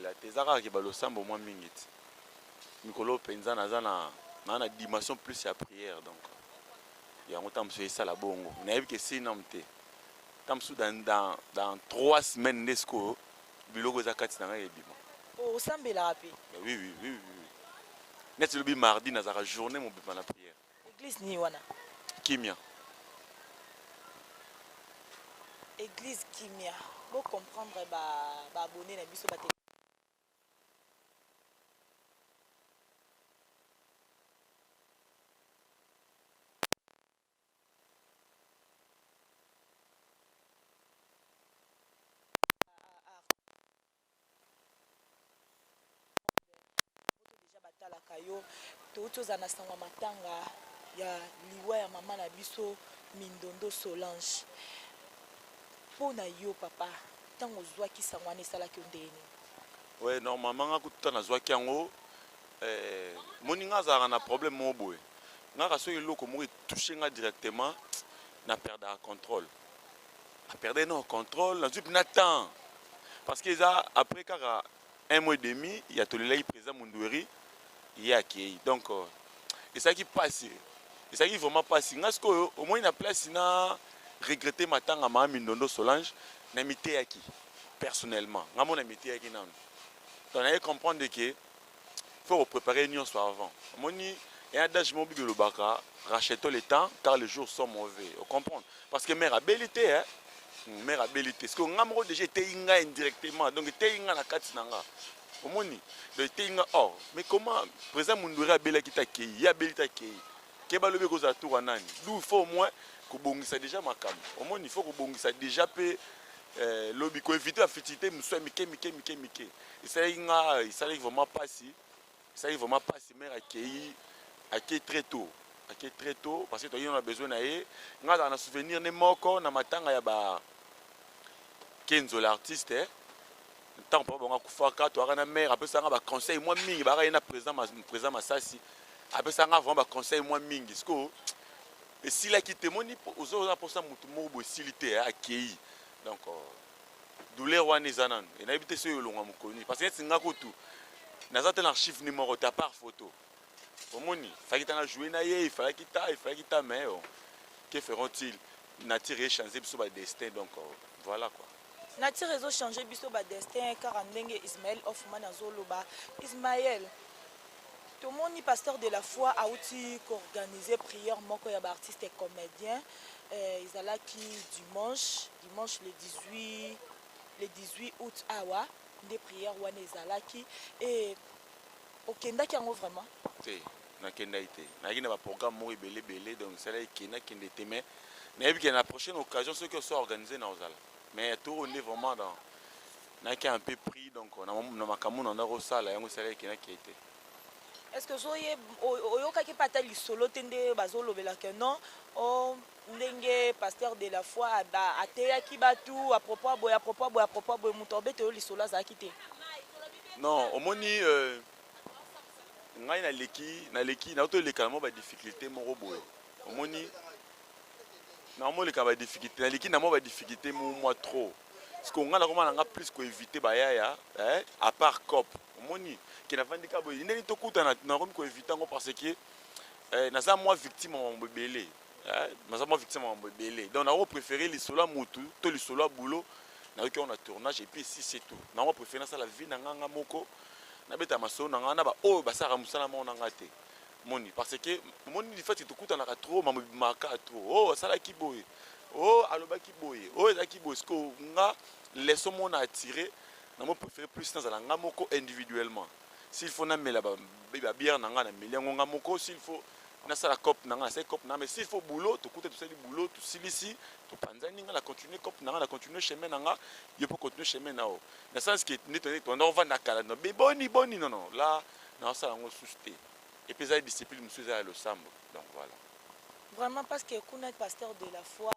osambela te eza kaka ke balosambo mwa mingi ti mikolo mpenza naza na dimension plus ya prière donc yango ntango mosusu esala bongo nayebi ke sinam te ntango mosusu dans 3 semaines nde sikoyo biloko eza kati na ngai ebima osambelaka mpe oui neti lobi mardi nazalaka journée mobima na prière église nini wana kimia église kimia bocomprendre baabone na biso bate batalaka yo touti oza na sango matanga ya liwa ya mama na biso Mindondo Solange mpo na yo papa ntango ozwaki sango wana esalaki yo ndeni ouais normalement nga kututa nazwaki yango moni nga azalaka na problème moko boye ngaka soki eloko moko etouche nga directement na perdaka contrôle aperde non contrôle nazwi mpena temps parce que eza après kaka 1 mois et demi ya tolelaki président Mundweri ye akei donc esalaki pasi esalaki vraiment pasi nga sikoyo omoi na place na regretter matanga maa Mindondo Solange na miteyaki personnellement nga mo na miteyaki nanu donc naye comprendre que faut préparer nyonso avant omoni ya adage mo bibi lobaka rachetons le temps car les jours sont mauvais on comprendre parce que mère abilité hein mère abilité parce que nga moko déjà etei nga indirectement donc etei nga na kati na nga omoni donc etei nga or mais comment président Mundweri abelaki ta kei ya abeli ta kei ke balobi kozala tour ya nani d'où il faut au moins kobongisa déjà makambo omoni il faut kobongisa déjà pe lobi koéviter bafutilité mosusu ya mike esalaki vraiment pasi esalaki vraiment pasi mare akei très tôt parce que toyei na besoin na ye nga azala na souvenir ne moko na matanga ya ba Kenzo l'artiste ntango mpa bango akufaka toaka na mare apesanga baconseil mwa mingi baka ye na président Masasi apesanga vraiment baconseil mwa mingi siko esilaki te moni oza mposa motu moko boye esili te akei donc douleur wana eza nanu enayebi te soki elongwa mokoni parce que neti nga kutu naza te na archive numéro te à part photo omoni falaki ta na joue na ye ifalaki ta mais que feront-ils nature echange biso badestin donc voilà quoi nature ezochange biso badestin kaka ndenge Ismaël Hoffman azoloba Ismaël tomoni pasteur de la foi auti koorganiser prière moko ya baartiste et comédien ezalaki dimanche le 18 août awa nde prière wana ezalaki et okendaki yango vraiment te nakendaki te nayaki na baprogramme moko ebele donc esalaki kende te mais nayebi ke na prochaine occasion soki oso organise na ozala mais toro nde vraiment dans nayaki un peu pris donc na makambo na ndako osala yango esalaki kendaki te est-ce que oyokaki mpe ata lisolo te nde bazolobelaka non ndenge pasteur de la foi ateyaki batu apropos boye moto abete oyo lisolo azalaki te non omoni ngai naleki naotoleka na mwa badifficulté moko boye omoni naomoleka badifficulté naleki na mwa badifficulté mwa trop parce que ngai nakoma nanga plus koévite bayaya à part cop omoni ke navandika boye ndeni tokutana nakomi koévite yango parce que naza mwa victime ya mambo ebele donc nako préféré lisolo ya mutu to lisolo ya bulo nayoki yango na tournage et puis si c'est tout nako préféré nasala vie na nganga moko nabeta masolo na nga na baoyo basalaka mosala moko na nga te moni parce que moni lifati tokutanaka trop mambo ebimaka trop asalaki boye alobaki boye ezalaki boye siko nga leso moko na attiré namo préféré plus nazala nga moko individuellement s'il faut namela babière na nga nameli yango nga moko s'il faut nasala cope na nga nasali cope na nga mais s'il faut boulot tokuta tosali boulot tosilisi topanzani nga na continuer cope na nga na continuer chemin na nga yo mpo continuer chemin na o na sens ke nde tonda ovanda kala no boni non là naosala yango susu te et puis ezali discipline mosusu eza ya losambo donc voilà vraiment parce que kuna pasteur de la foi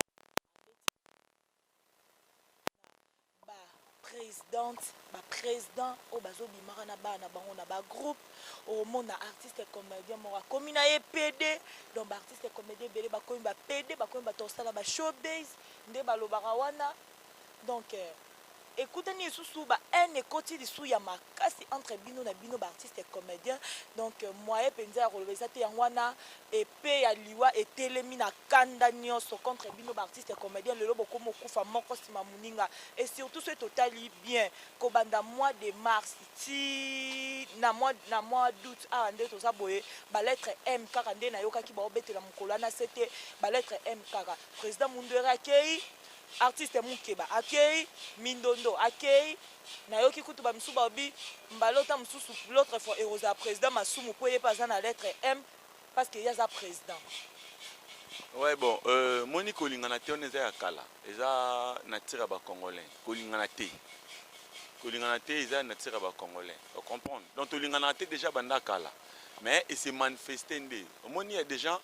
président oyo bazobimaka na bana bango na bagroupe omona artiste et comédien moko akomi na ye pd donc baartiste et comédien ebele bakomi bapd bakomi batosala bashowbase nde balobaka wana donc ekutani lisusu ba un ekoti lisu ya makasi entre bino na bino ba artiste et comédien donc moyen penza ya koloba eza te yango wana epe ya liwa etelemi na kanda nyonso contre bino ba artiste et comédien lelo bokomi okufa moko nsima moninga et surtout so etotali bien kobanda mois de mars ti na mois d'août awa nde toza boye balettre M kaka nde nayokaki baobetela mokolo wana sete balettre M kaka président Mundere akei artiste Mukeba akei Mindondo akei nayoki kutu bamisu babi mbalota mususu l'autre fois erosa président Masumu po ye pas na lettre M parce que yaza président. Ouais bon moni kolingana te on eza ya kala eza natira ba congolais kolingana te eza natira ba congolais on comprend donc kolingana te déjà banda kala mais et se manifester ndé moni ya déjà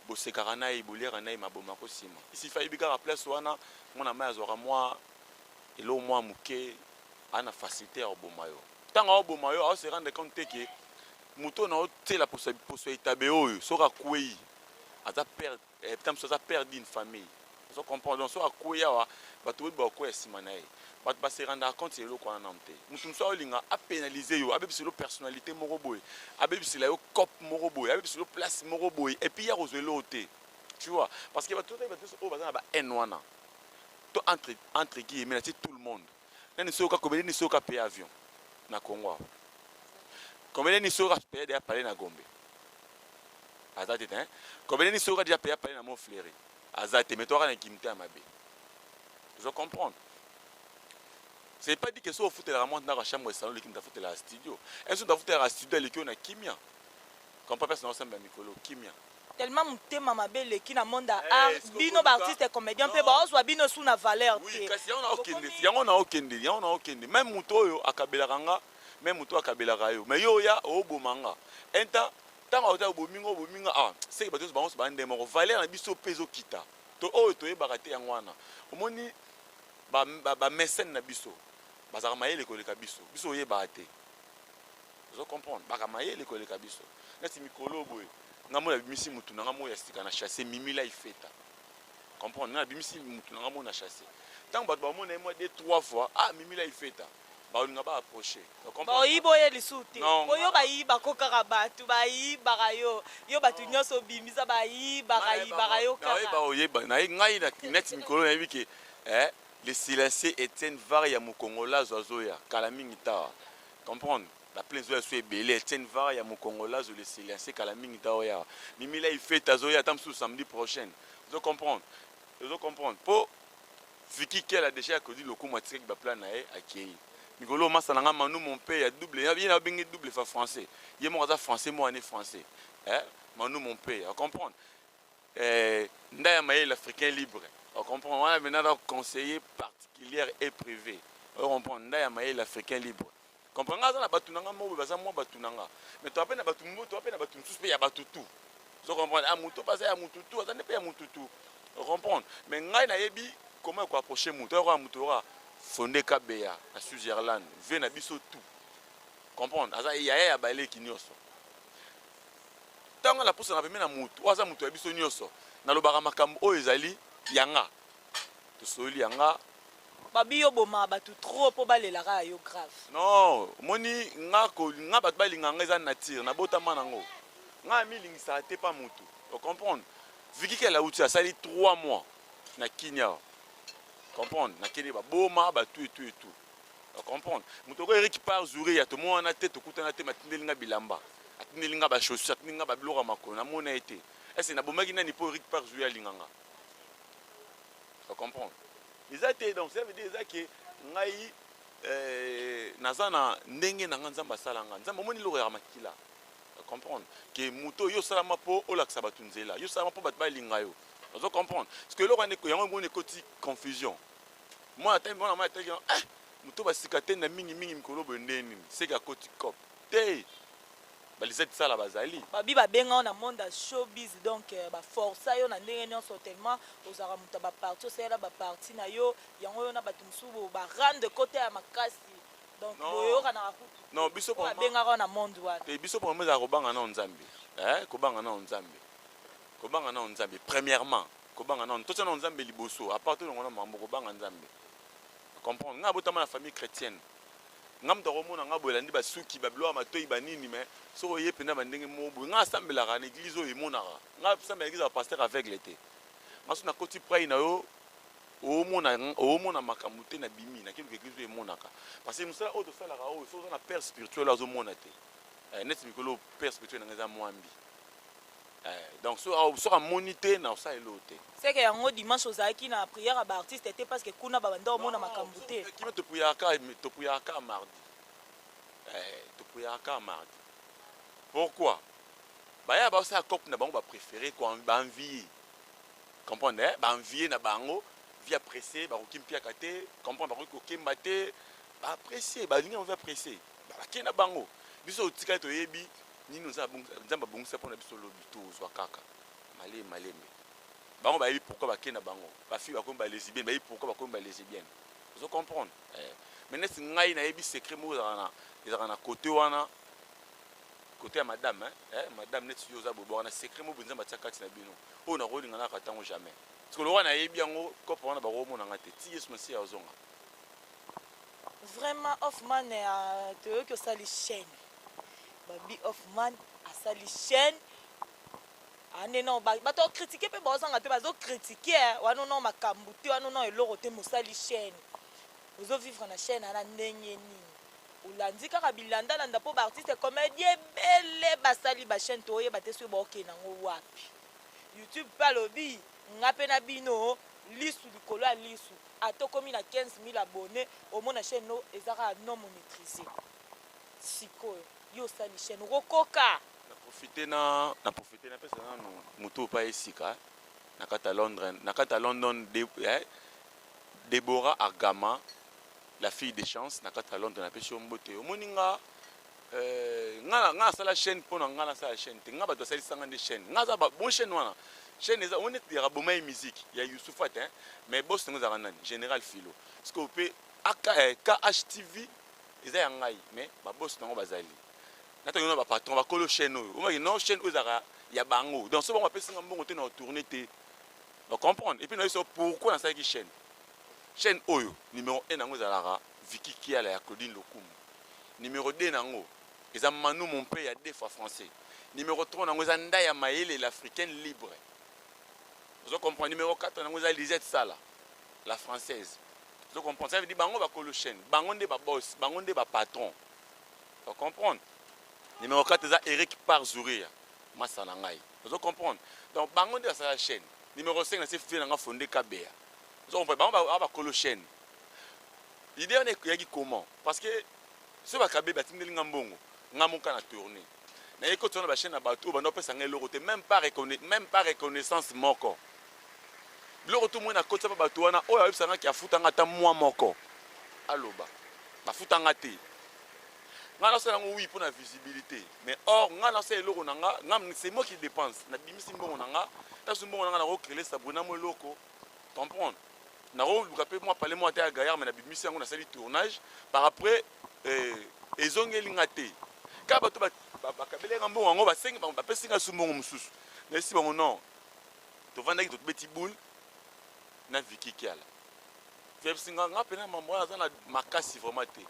bosekaka na ye boliaka na ye maboma kosima isi fa ibika place wana mwana mai azwaka mwa elo mwa moke ana facilité ya oboma yo ntango aoboma yo aose rendre compte te ke moto na otela poso etabe oyo soki akwei aza peut-être aza perdu une famille ozo comprendre donc soki akwei awa bato boyi bakoya nsima na ye bato base rendre compte eloko wana nano te moto mosu aolinga apénalize yo abebisa yo personnalité moko boye abebisela yo cope moko boye abebisa yo place moko boye et puis ya kozwa eloko te tu vois parce que bato oyo baza na ba haine wana to entre guillemets na ti tout le monde nani soki combien ni soki paye avion na Congo combien ni soki paye déjà parler na Gombe azate hein combien ni soki déjà paye parler na Montfleury azate mais toi na kimite ya mabe je comprends. C'est pas dit que si on fout la montre dans la chambre de salon, l'équipe t'a foutu la studio. Est-ce que tu as foutu la studio l'équipe on a kimia? Comme pas personne ensemble à Mikolo kimia. Tellement monté mama belle qui na monde art bino ba artiste et comédien pe ba oswa bino sous na valeur. Oui, kasi on a aucun on a même muto yo akabela kanga, même muto akabela kayo. Mais yo ya obomanga. Enta tanga ota bomingo ah, c'est que bateau ba on ndemo valeur na biso peso kita. To o to e bakate yangwana. Omoni ba mécène na biso. Bazaka mayele koleka biso biso yeba te zo comprendre baka mayele koleka biso neti mikolo boye ngamo na bimisi mutu na ngamo ya sika na chasser mimila ifeta comprendre na bimisi mutu na ngamo na chasser tant bato ba mona moi 2-3 fois ah mimila ifeta ba olinga ba approcher comprendre ba yiboye lisuti oyo ba yiba kokaka batu ba yiba kayo yo batu nyoso bimisa ba yiba kayo kaka ba oyeba na ngai na neti mikolo na biki le silencieux Etienne Var ya Mukongola Zozoya Kalamingi Tawa comprendre la plaine zoya soit belé Etienne Var ya Mukongola zo le silencieux Kalamingi Tawa ya Mimila il fait Tazoya tamsou samedi prochain vous comprendre pour Vicky qui a déjà connu le coup moitié ba plan nae akei Mikolo masananga manu mon père ya double ya bien bengi double fa français yé mo français moi né français manu mon père comprendre ndaya maïl africain libre. On comprend, on a maintenant un conseiller particulier et privé. On comprend, on a un africain libre. On comprend, on a un batunanga, mais tu as peine à batumbo, tu as peine à batum, tout il y a batutu. On comprend, à moutou, pas à moututu, ça n'est pas à moututu. On comprend, mais on a un comment approcher moutou, on a un moutou, fondé Kabea, à Suzerland, vient à biso tout. Comprendre, il y a un balai qui n'y a pas. Tant que la pousse na pemena mutu waza mutu ya biso nyoso na lobaka makambo oyo ezali yanga to soli yanga babi yo boma batu trop po balelaka yo grave non moni nga bat balinga nga eza nature na botama nango nga milingisa te pa mutu o comprendre viki que la uti asali 3 mois na Kenya comprendre na Kenya ba boma ba tout o comprendre mutu ko Eric par jour ya to mo na te to kutana te matindelinga bilamba atinilinga ba chaussures atinilinga ba biloko makolo na mona été est-ce na bomaki nani po Eric par jour ya linganga tu comprends les athées donc ça veut dire ça que ngai nazana ndenge na nzamba salanga nzamba moni loko ya makila tu comprends que muto yo salama po olaksa batunzela yo salama po batba linga yo tu comprends parce que loko ndeko yango ngone koti confusion moi atteint moi na atteint muto basikate na mingi mikolo bondeni c'est ka koti cop te balisette sala bazali babi babenga na monde showbiz donc ba force yo na ndenge nyonso tellement ozara muta ba parti osela ba parti na yo yango yo na batu musubo ba rendre côté ya makasi donc boyo kana akutu non biso pour babenga na monde wana te biso pour meza kobanga na nzambe kobanga na nzambe premièrement kobanga na to tsana nzambe liboso à partir de ngona mambo kobanga nzambe comprendre nga botama na famille chrétienne nga mto komona nga bolandi basuki bablo matoi banini mais so ye penda bandenge mobu nga sambelaka na église oyo emonaka nga sambela église ya pasteur aveugle te nga so na koti prai na yo omona makambo te na bimi na kilo église oyo emonaka parce que mosala oyo tosalaka oyo so oza na père spirituel azomona te neti mikolo père spirituel nanga eza mwambi donc so amoni te na osalelo te c'est que yango dimanche ozalaki na prière ya baartiste te parce que kuna babanda omona makambo te kima topuyaka mardi topuyaka mardi pourquoi baya basala couple na bango bapréféré baenvie comprendre baenvie na bango via pressé bakoki mpiaka te comprendre bakoki kokemba te baapprécie balingi yango via pressé bakei na bango biso otikali toyebi nini nzambe abongisa mpona biso lobi tozwa kaka malembe bango bayebi pourquoi bakei na bango bafille bakomi balesibienne bayebi pourquoi bakomi balesibienne ozo comprendre mais neti ngai nayebi secret moko ezalaka na côté wana côté ya madame madame neti yo oza bobo wana secret moko nzambe atia kati na bino oyo nakolinganaka ntango jamais parce que lokola nayebi yango kopo wana bakomonanga te ti yesu masi ya ozonga vraiment Hoffman toyoki osali chaîne babi Hoffman asali chaîne aneno bato critiquer mpe bazozanga mpe bazocritiquer wana no makambo te wana no eloko te mosali chaîne ozovivre na chaîne ana ndenge nini olandi kaka bilandalanda mpo baartiste comédie ebele basali bachaîne toyeba te soki baokende nango wapi youtube mpe alobi nga mpe na bino lisu likolo ya lisu atokomi na 15 000 abonné omona chaîne no ezaka non monétrisé sikoyo yo osali chaîne okokoka na profite napesa nano moto opa esika na kati ya London Deborah Argama la fille de chance na kati ya London napesi yo mbote omoni nga asala chaîne mpo na nga nasala chaîne te nga bato asalisanga nde chaîne nga aza bon chaîne wana chaîne eza on est raboma et musique ya Youssoufat mais boss ngo za nani général Philo parce que peut KHTV eza ya ngai mais ba boss ngo bazali nata yona ba patron ba kolo chaîne oyo o maki non chaîne ozaka ya bango donc so ba pesa mbongo te na tourner te on comprendre et puis nous pourquoi na ça qui chaîne oyo numéro 1 ngo zalaka Vicky Kiala ya Claudine Lokumu numéro 2 nango eza Manu mon père ya des fois français numéro 3 nango eza Ndaya Maele l'africaine libre. Vous comprenez numéro 4 nango eza Lisette Sala la française. Vous comprenez ça veut dire bango ba kolo chaîne bango nde ba boss bango nde ba patron. Vous comprenez numéro 4 eza Eric Parzouria masala ngai. Vous comprenez donc bango nde la chaîne numéro 5 c'est Fille nanga fondé Kabea. Vous comprenez bango ba kolo chaîne. L'idée on est comment parce que ce ba Kabea batindeli ngambongo ngamuka na tourner. Na yeko tona ba chaîne na bato bando pesa ngai lorote même pas reconnaissance moko. Loko tout monde na kota ba bato wana oyo abisanga ki afutanga ta mwa moko. Aloba. Ba futanga te. Nga na sala oui pour la visibilité mais or nga na sala loko nanga c'est moi qui dépense na bimisi mbongo nanga ta mbongo nanga na ko créer sabona mo loko. Comprendre? Na ro luka pe moi parler moi ta gaillard mais na bimisi yango na sali tournage par après ezongeli ngate. Ka bato bakabele ngambo wango basengi bapesinga sumbongo mususu na si bango non to vanda ki to beti boule na Vicky Kiala vesinga nga pena mambo na zana makasi vraiment te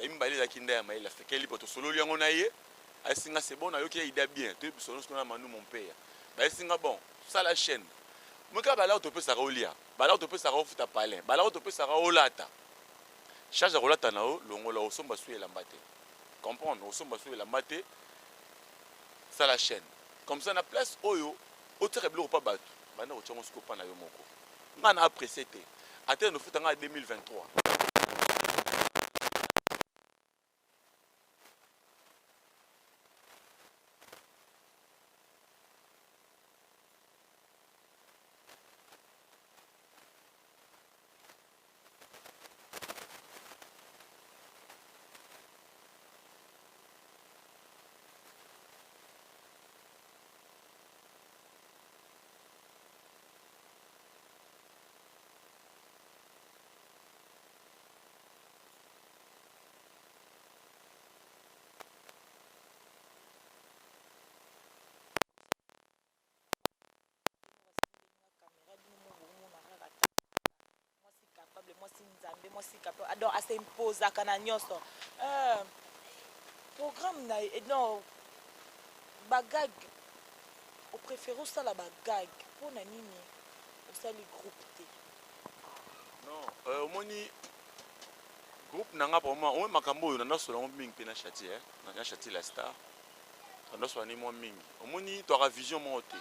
imbali la kinda ya maila fekeli poto solo yango na ye asinga c'est bon na yo ki ida bien to solo ce qu'on a Manu mon père ba singa bon ça la chaîne muka bala to pesa ka olia bala to pesa ka ofuta palin bala to pesa ka olata charge rolata na o longola osomba suela mbate comprendre osomba suela mbate ça la chaîne comme ça na place oyo otereblo pas batu bana ko tshongo skopa na yo moko nga na apprécié te atteindre foot en 2023. sika donc asimpozaka na nyonso programme na non bagag opréféré osala bagag mpona nini osali groupe te non omoni groupe nanga vraiment oyo makambo oyo nandasola yango mingi mpe na chati na chati la star nandasola ni mwa mingi omoni toaka vision moko te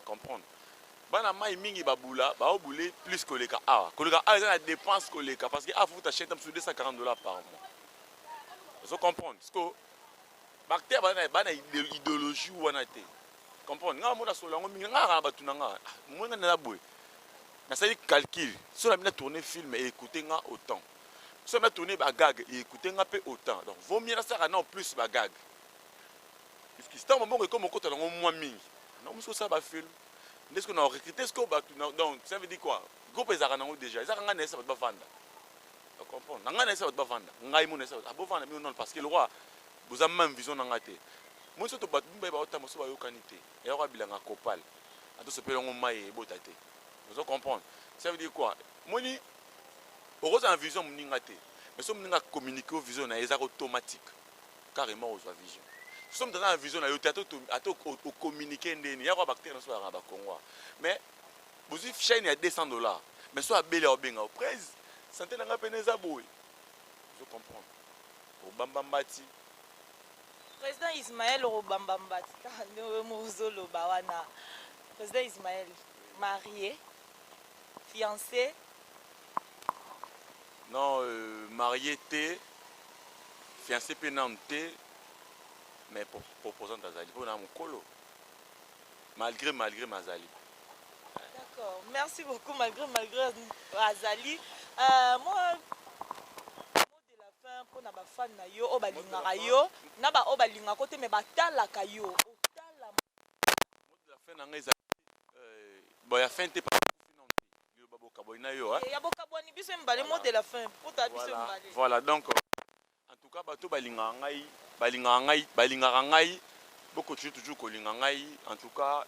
comprendre bana mai mingi babula baobule plus koleka awa eza na dépense koleka parce que awa faut t'achète sur $240 par mois ozo comprendre parce que bactère bana idéologie wana te comprendre nga mona solo yango mingi nga na batu na nga mona na boy na sali calcul so na bina tourner film et écouter nga autant so na tourner bagag et écouter nga pe autant donc vaut mieux na ça non plus bagag parce que c'est un moment comme ko talongo moi mingi non muso ça ba film est-ce qu'on a recruté ce qu'on donc ça veut dire quoi groupe ezaka nango déjà ezaka nga na ça ba vanda tu comprends nga na ça ba vanda ngai mo na ça ba vanda mais non parce que le roi vous avez même vision na ngate moi surtout ba mba ba otamo so ba yokanité et ya bilanga kopal ato se pelongo mai botate vous comprenez ça veut dire quoi moni oroza en vision mninga te mais so mninga communiquer vision na ezaka automatique carrément aux vision sommes dans la vision na yo ato communiquer ndeni ya kwa bactère so ya ba Congo mais vous chaîne à $200 mais so abele obenga au presse santé na ngapene za boy vous comprenez au bambambati président Ismaël Robambambati mozolo bawana président Ismaël marié fiancé non marié té fiancé penante mais proposant d'Azali pour un colo malgré Mazali. D'accord, merci beaucoup malgré Azali. Moi de la fin pour na ba fan na yo o balingaka yo na ba o balingaka côté mais batalaka yo otala mot de la fin na ngeza bon ya fin te pas yo baboka boina yo hein ya boka boni biso mbale mot de la fin pour ta biso mbale voilà donc en tout cas bato balingaka ngai boko toujours kolinga ngai en tout cas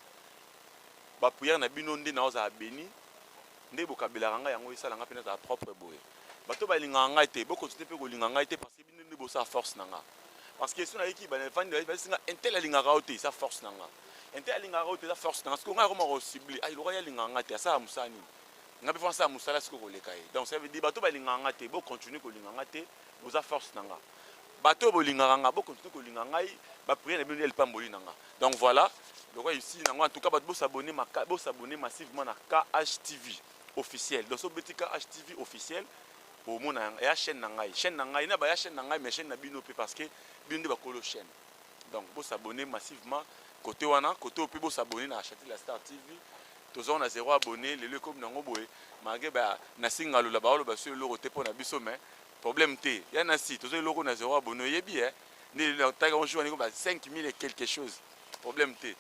ba prière na bino nde na oza béni nde bokabelaka ngai yango esala nga pena ta propre boye bato balingaka ngai te boko te pe kolinga ngai te parce que bino nde bosa force na nga parce que so na yiki ba fandi ba singa intel alingaka ote sa force na nga intel alingaka ote sa force na nga parce que ngai ko ciblé ay loya lingaka ngai te asa musani nga pe fansa musala siko koleka ye donc ça veut dire bato balingaka ngai te bo continuer kolinga ngai te bosa force na nga bato bolingaka nga bo continuer kolinga ngai ba prière na bino el pamboli na nga donc voilà donc ici en tout cas bato s'abonner massivement na KHTV officiel donc so beti KHTV officiel au monde ya chaîne na ngai na ba ya chaîne na ngai mais chaîne na bino pe parce que bino de ba kolo chaîne donc bo s'abonner massivement côté wana côté au pe bo s'abonner na Château la Star TV tozon na 0 abonné le comme nango boye malgré ba na singalo la ba lo sur le côté pour na biso mais problème té ya na si tozo le na 0 abonné yebi ni le tag on joue ni 5000 et quelque chose problème té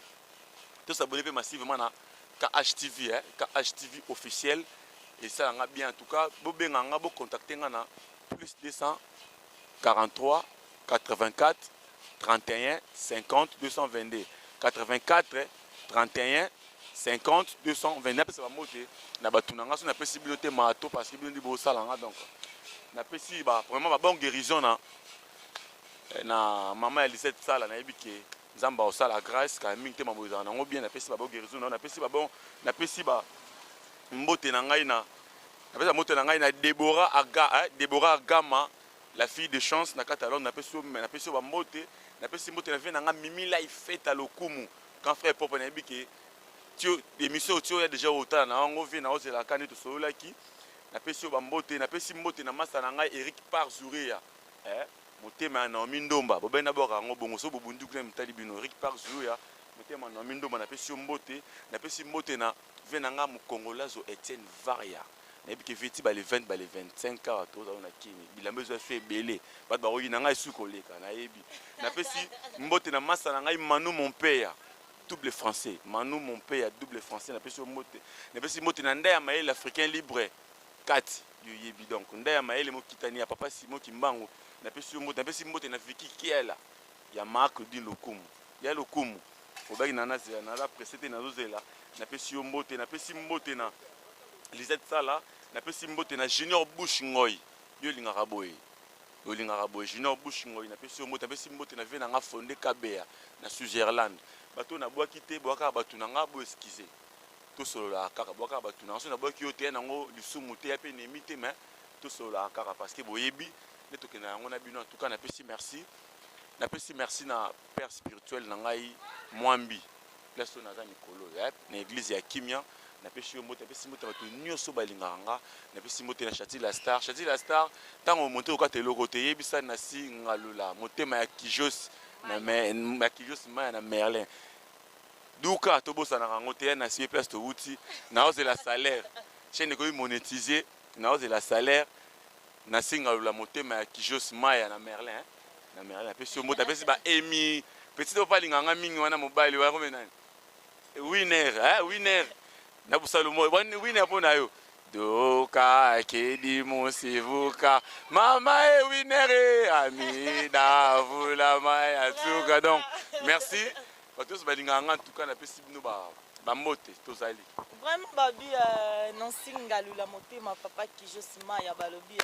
tout s'abonner massivement na KHTV KHTV officiel et ça nga bien en tout cas bo benga nga bo contacter nga na plus 243 84 31 50 222 84 31 50 229 c'est pas moté na batuna nga so na pesi biloté mato parce que bino bo sala nga donc na pesi ba vraiment ba bonne guérison na maman Elisette sala na yebike nzamba osala grâce ka mingi te maboza na ngo bien na pesi ba bonne guérison na pesi ba bon na pesi ba mbote na ngai na pesi mbote na ngai na Deborah Agama la fille de chance na Catalogne na pesi ba mbote na pesi mbote na vie na nga Mimi Life fête à Lokumu quand frère papa na yebike tio émission tio ya déjà autant na ngo vie na ozela kani to solola ki na pesi ba mbote na pesi mbote na masa na ngai Eric Parzuria motema na Mindomba bobena boka ngo bongo so bobundu kuna mtali bino Eric Parzuria motema na Mindomba na pesi mbote na venanga mu Congolazo Etienne Varia na yebike viti ba le 20 ba le 25 ans to za na kini bilambezo fait belé ba ba oyi na ngai sukoleka na yebi na pesi mbote na masa na ngai Manu mon père double français Manu mon père double français na pesi mbote na ndaya maele africain libre 4 yebi donc ndaya maele mo kitani ya papa Simon Kimbango na pesi mbote na Vicky Kiela ya Marc Din Lokumu ya Lokumu obaki na la précédé na zozela na pesi mbote na Lisette Sala na pesi mbote na Junior Bush Ngoy yo lingaka boye olingaka boye Junior Bush ngoi na pesi mbote na vie na nga fondé Kabea na Switzerland bato na bwaki te bwaka bato na nga bo eskize to solola kaka bwaka bato na so na bwaki yo te nango lisumu te ya pe nemi te mais to solola kaka parce que boyebi ne to kena yango na bino en tout cas na pesi merci na père spirituel na ngai Mwambi place na za mikolo na église ya Kimia na pesi mbote bato nyonso balingaka nga na pesi mbote na Chati la Star tango monte okata eloko te yebisa na si ngalula motema ya Kijos na Kijos maya na Merlin duka tobosana kango te na si place to wuti na ozela salaire chaîne ko monétiser na ozela salaire na singalula motema ya Kijos maya na Merlin na pesi mbote pesi ba emi petit opalinga nga mingi wana mobali wa komena winner na busalomo winner pona yo doka kedi musivuka mama winner amida vula maya tuka donc merci tous balinga nga en tout cas na pesi bino ba mote tozali vraiment babi non singalula motema papa Kijos maya balobi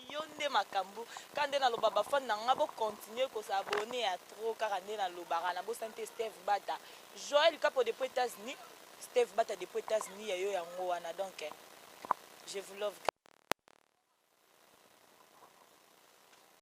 Yonde makambu kande na loba bafan na nga bo continuer ko s'abonner à trop car ande na lobara na bo santé Steve Bata Joël Capo depuis États-Unis Steve Bata depuis États-Unis yo yango wana donc je vous love.